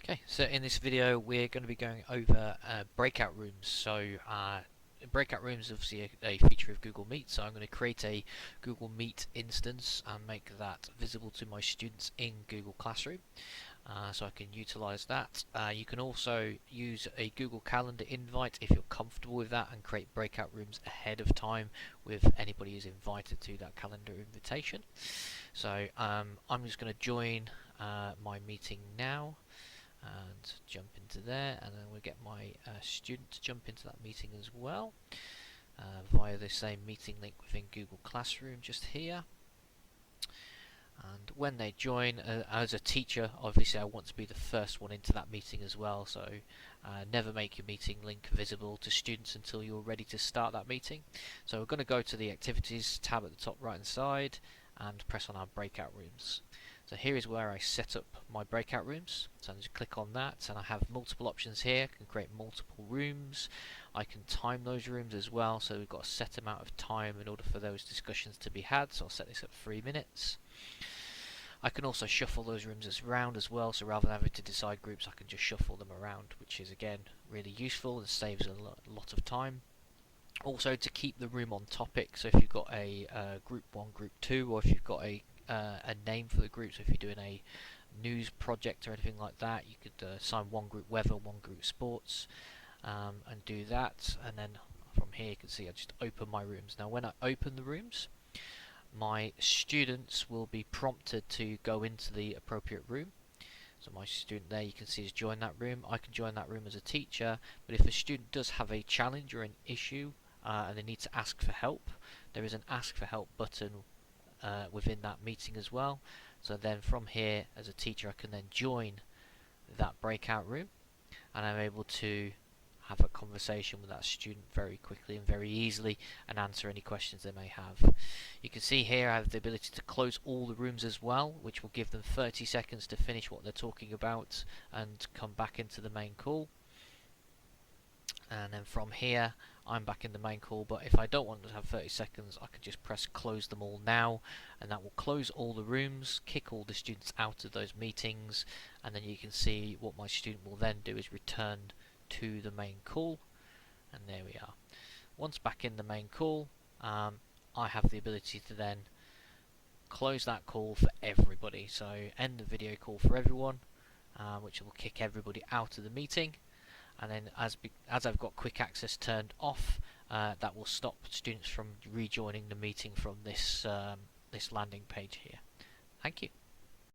Okay, so in this video we're going to be going over breakout rooms. So breakout rooms is obviously a feature of Google Meet, so I'm going to create a Google Meet instance and make that visible to my students in Google Classroom, so I can utilize that. You can also use a Google Calendar invite if you're comfortable with that, and create breakout rooms ahead of time with anybody who's invited to that calendar invitation. So I'm just going to join my meeting now and jump into there, and then we'll get my student to jump into that meeting as well via the same meeting link within Google Classroom just here. And when they join, as a teacher, obviously I want to be the first one into that meeting as well, so never make your meeting link visible to students until you're ready to start that meeting. So we're going to go to the Activities tab at the top right hand side and press on our breakout rooms. So here is where I set up my breakout rooms. So I just click on that, and I have multiple options here. I can create multiple rooms. I can time those rooms as well, so we've got a set amount of time in order for those discussions to be had. So I'll set this at 3 minutes. I can also shuffle those rooms around as well, so rather than having to decide groups, I can just shuffle them around, which is again really useful and saves a lot of time. Also, to keep the room on topic, so if you've got a group 1, group 2, or if you've got a name for the group, so if you're doing a news project or anything like that, you could assign one group weather, one group sports, and do that. And then from here you can see I just open my rooms. Now when I open the rooms, my students will be prompted to go into the appropriate room. So my student there, you can see, has joined that room. I can join that room as a teacher, but if a student does have a challenge or an issue and they need to ask for help, there is an ask for help button within that meeting as well. So then from here, as a teacher, I can then join that breakout room, and I'm able to have a conversation with that student very quickly and very easily and answer any questions they may have. You can see here I have the ability to close all the rooms as well, which will give them 30 seconds to finish what they're talking about and come back into the main call. And then from here I'm back in the main call, but if I don't want to have 30 seconds, I can just press close them all now, and that will close all the rooms, kick all the students out of those meetings, and then you can see what my student will then do is return to the main call. And there we are. Once back in the main call, I have the ability to then close that call for everybody, so end the video call for everyone, which will kick everybody out of the meeting. And then as I've got quick access turned off, that will stop students from rejoining the meeting from this landing page here. Thank you.